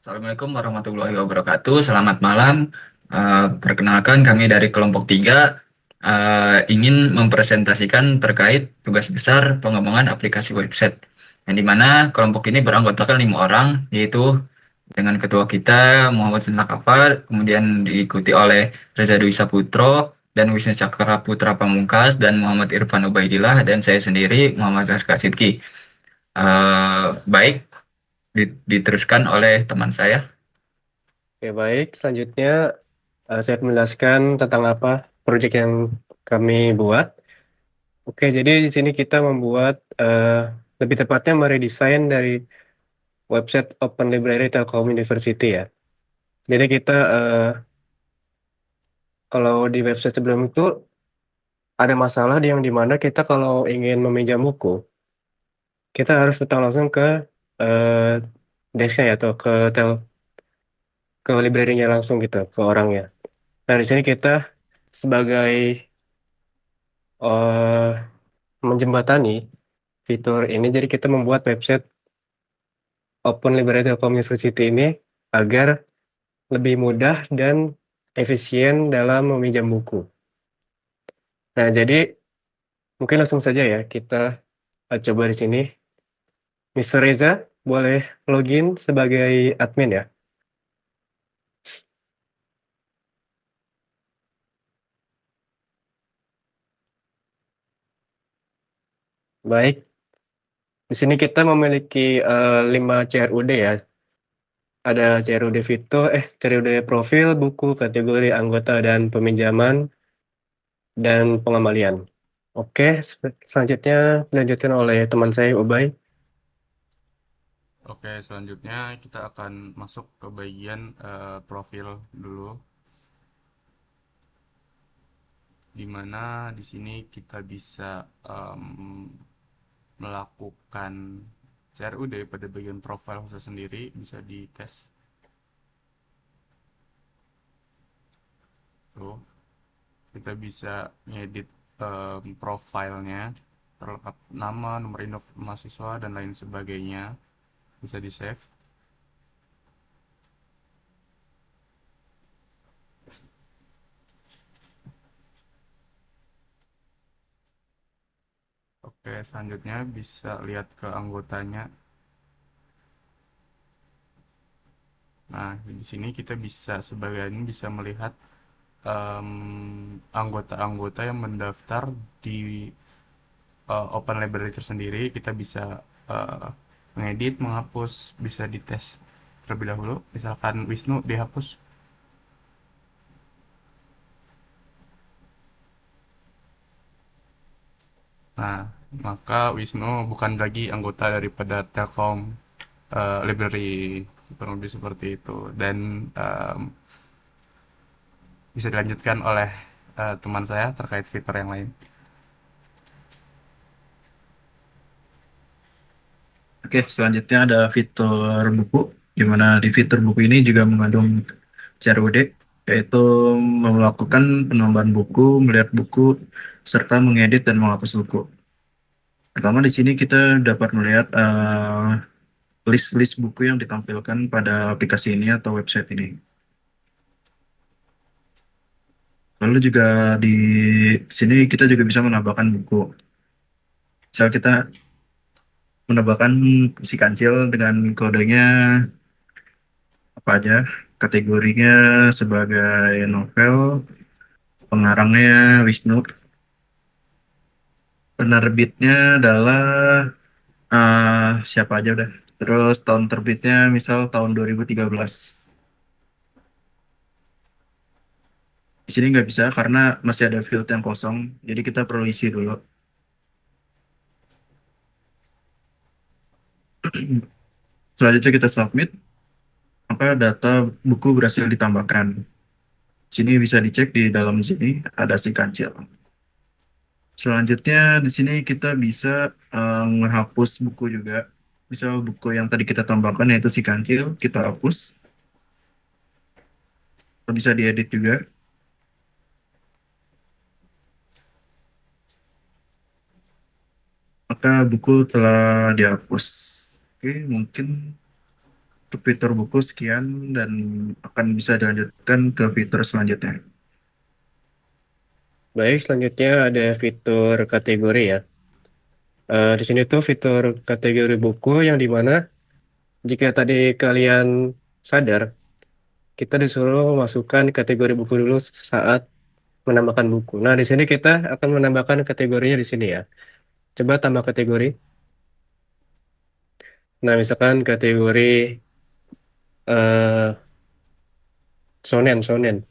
Assalamualaikum warahmatullahi wabarakatuh. Selamat malam. Perkenalkan kami dari kelompok 3 ingin mempresentasikan terkait tugas besar pengembangan aplikasi website. Yang dimana kelompok ini beranggotakan 5 orang, yaitu dengan ketua kita Muhammad Sintakapar, kemudian diikuti oleh Reza Dwi Saputro, dan Wisnu Cakra Putra Pamungkas, dan Muhammad Irfan Ubaidillah, dan saya sendiri Muhammad Rizka Sidki. Baik, diteruskan oleh teman saya. Oke, baik. Selanjutnya, saya akan menjelaskan tentang apa proyek yang kami buat. Oke, jadi di sini kita membuat, lebih tepatnya meredesain dari website Open Library Telkom University ya. Jadi kita, kalau di website sebelum itu, ada masalah yang dimana kita kalau ingin meminjam buku, kita harus datang langsung ke eh, desk-nya ya, atau ke library-nya langsung gitu, ke orangnya. Nah, di sini kita sebagai eh, menjembatani fitur ini, jadi kita membuat website Open Library Telkom University ini agar lebih mudah dan efisien dalam meminjam buku. Nah, jadi mungkin langsung saja ya kita coba di sini. Mr. Reza, boleh login sebagai admin ya? Baik, di sini kita memiliki 5 CRUD ya. Ada CRUD fitur, CRUD profil, buku, kategori, anggota, dan peminjaman, dan pengembalian. Oke, selanjutnya dilanjutkan oleh teman saya, Ubay. Oke, selanjutnya kita akan masuk ke bagian profil dulu, di mana di sini kita bisa melakukan CRUD pada bagian profil sendiri, bisa dites. Tuh, kita bisa ngedit profilnya, terlengkap nama, nomor induk mahasiswa, dan lain sebagainya, bisa di save. Oke, selanjutnya bisa lihat ke anggotanya. Nah, di sini kita bisa sebagian bisa melihat anggota-anggota yang mendaftar di Open Library tersendiri. Kita bisa eh, mengedit, menghapus, bisa dites terlebih dahulu. Misalkan Wisnu dihapus. Nah, maka Wisnu bukan lagi anggota daripada Telkom Library, kurang lebih seperti itu. Dan em, bisa dilanjutkan oleh teman saya terkait fitur yang lain. Oke, selanjutnya ada fitur buku, di mana di fitur buku ini juga mengandung CRUD, yaitu melakukan penambahan buku, melihat buku, serta mengedit dan menghapus buku. Pertama di sini kita dapat melihat list-list buku yang ditampilkan pada aplikasi ini atau website ini. Lalu juga di sini kita juga bisa menambahkan buku. Misal kita menambahkan si kancil dengan kodenya apa aja, kategorinya sebagai novel, pengarangnya Wisnu, penerbitnya adalah siapa aja udah. Terus tahun terbitnya misal tahun 2013. Di sini nggak bisa karena masih ada field yang kosong, jadi kita perlu isi dulu. Selanjutnya kita submit, maka data buku berhasil ditambahkan. Sini bisa dicek di dalam sini ada si kancil. Selanjutnya di sini kita bisa menghapus buku juga. Misal buku yang tadi kita tambahkan yaitu si kancil, kita hapus. Bisa diedit juga. Maka buku telah dihapus. Oke, mungkin untuk fitur buku sekian dan akan bisa dilanjutkan ke fitur selanjutnya. Baik, selanjutnya ada fitur kategori ya. Di sini tuh fitur kategori buku yang dimana jika tadi kalian sadar, kita disuruh masukkan kategori buku dulu saat menambahkan buku. Nah, di sini kita akan menambahkan kategorinya di sini ya. Coba tambah kategori. Nah, misalkan kategori eh shonen, shonen.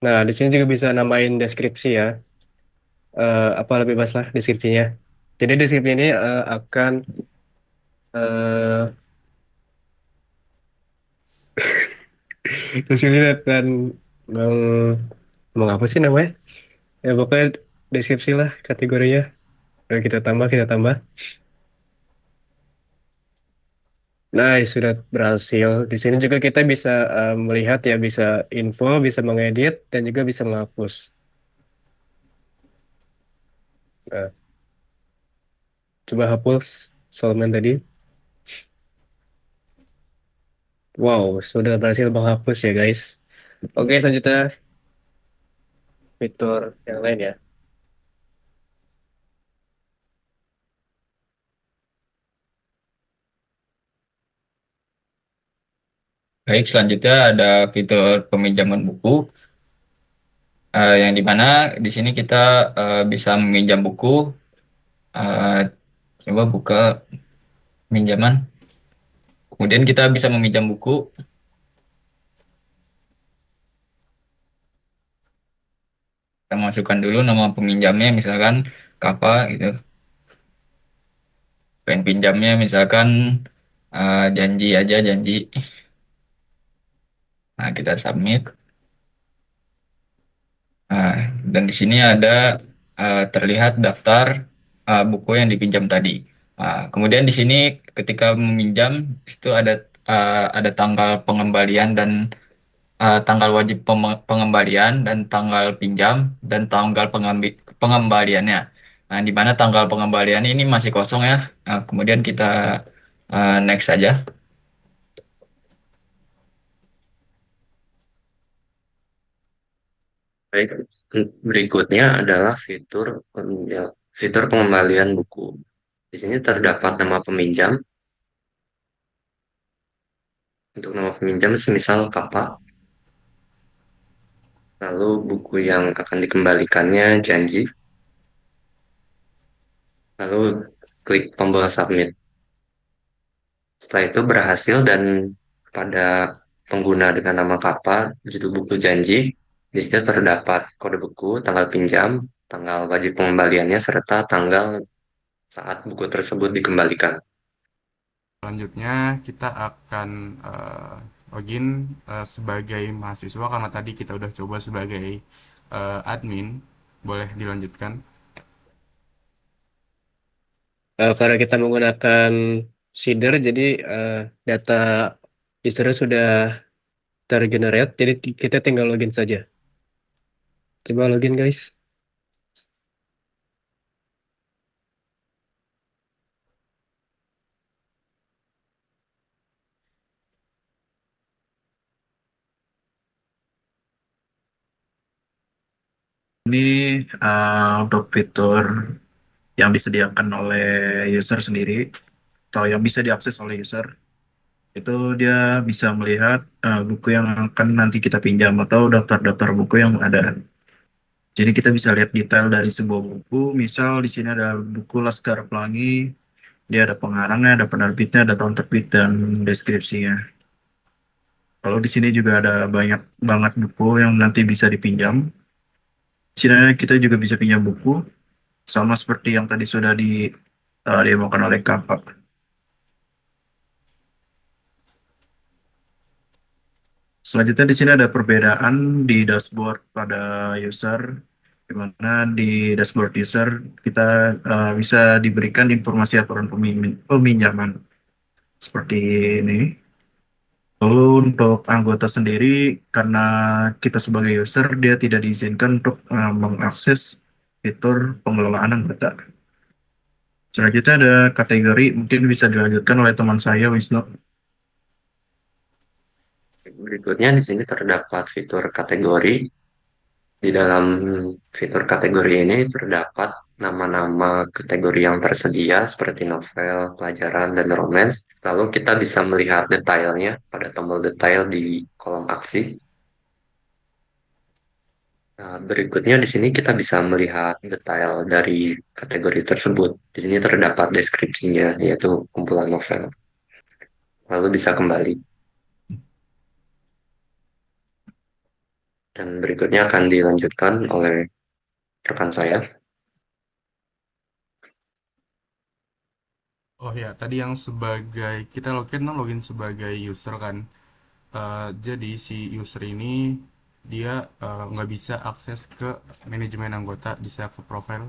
Nah, di sini juga bisa namain deskripsi ya. Apa lebih bebas lah deskripsinya. Jadi deskripsi ini akan eh di sini akan meng, apa sih namanya? Ya pokoknya deskripsi lah kategorinya. Nah, kita tambah. Nice, sudah berhasil. Di sini juga kita bisa melihat ya, bisa info, bisa mengedit, dan juga bisa menghapus. Nah, coba hapus Solman tadi. Wow, sudah berhasil menghapus ya guys. Oke, selanjutnya fitur yang lain ya. Baik, selanjutnya ada fitur peminjaman buku, yang dimana di sini kita bisa meminjam buku. Eh, Coba buka pinjaman. Kemudian kita bisa meminjam buku. Kita masukkan dulu nama peminjamnya, misalkan Kava gitu. Pengen pinjamnya misalkan janji aja, janji. Nah, kita submit. Nah, dan di sini ada terlihat daftar buku yang dipinjam tadi. Kemudian di sini ketika meminjam itu ada tanggal pengembalian dan tanggal wajib pengembalian dan tanggal pinjam dan tanggal pengembaliannya. Nah, di mana tanggal pengembalian ini masih kosong ya. Nah, kemudian kita next saja. Baik, berikutnya adalah fitur pengembalian buku. Di sini terdapat nama peminjam. Untuk nama peminjam semisal Kakak, lalu buku yang akan dikembalikannya janji, lalu klik tombol submit. Setelah itu berhasil dan pada pengguna dengan nama Kapa, judul buku janji, di situ terdapat kode buku, tanggal pinjam, tanggal wajib pengembaliannya, serta tanggal saat buku tersebut dikembalikan. Selanjutnya kita akan login sebagai mahasiswa karena tadi kita udah coba sebagai admin. Boleh dilanjutkan. Karena kita menggunakan Seeder, jadi data user sudah tergenerate, jadi kita tinggal login saja. Coba login guys. Ini untuk fitur yang disediakan oleh user sendiri atau yang bisa diakses oleh user. Itu dia bisa melihat buku yang akan nanti kita pinjam atau daftar-daftar buku yang ada. Jadi kita bisa lihat detail dari sebuah buku. Misal di sini ada buku Laskar Pelangi, dia ada pengarangnya, ada penerbitnya, ada tahun terbit dan deskripsinya. Kalau di sini juga ada banyak banget buku yang nanti bisa dipinjam. Di sini kita juga bisa pinjam buku sama seperti yang tadi sudah didemokan oleh Kakak. Selanjutnya di sini ada perbedaan di dashboard pada user, di mana di dashboard user kita bisa diberikan informasi aturan peminjaman seperti ini. Lalu untuk anggota sendiri, karena kita sebagai user dia tidak diizinkan untuk mengakses fitur pengelolaan anggota. Selanjutnya ada kategori, mungkin bisa dilanjutkan oleh teman saya, Wisnu. Berikutnya di sini terdapat fitur kategori. Di dalam fitur kategori ini terdapat nama-nama kategori yang tersedia seperti novel, pelajaran, dan romance. Lalu kita bisa melihat detailnya pada tombol detail di kolom aksi. Nah, berikutnya di sini kita bisa melihat detail dari kategori tersebut. Di sini terdapat deskripsinya, yaitu kumpulan novel. Lalu bisa kembali. Dan berikutnya akan dilanjutkan oleh rekan saya. Oh ya, tadi yang sebagai kita login sebagai user kan. Jadi si user ini dia nggak bisa akses ke manajemen anggota, bisa ke profile.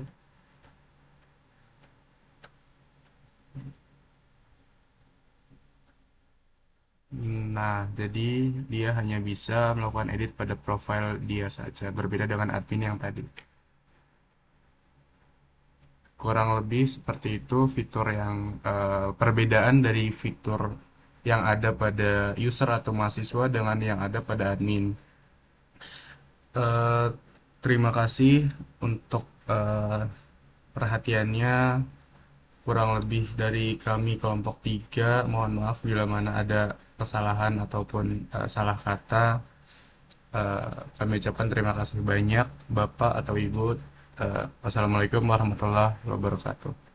Nah, jadi dia hanya bisa melakukan edit pada profile dia saja, berbeda dengan admin yang tadi. Kurang lebih seperti itu fitur yang perbedaan dari fitur yang ada pada user atau mahasiswa dengan yang ada pada admin. Eh, Terima kasih untuk perhatiannya. Kurang lebih dari kami kelompok 3. Mohon maaf bila mana ada kesalahan ataupun salah kata. Kami ucapkan terima kasih banyak Bapak atau Ibu. Wassalamualaikum warahmatullahi wabarakatuh.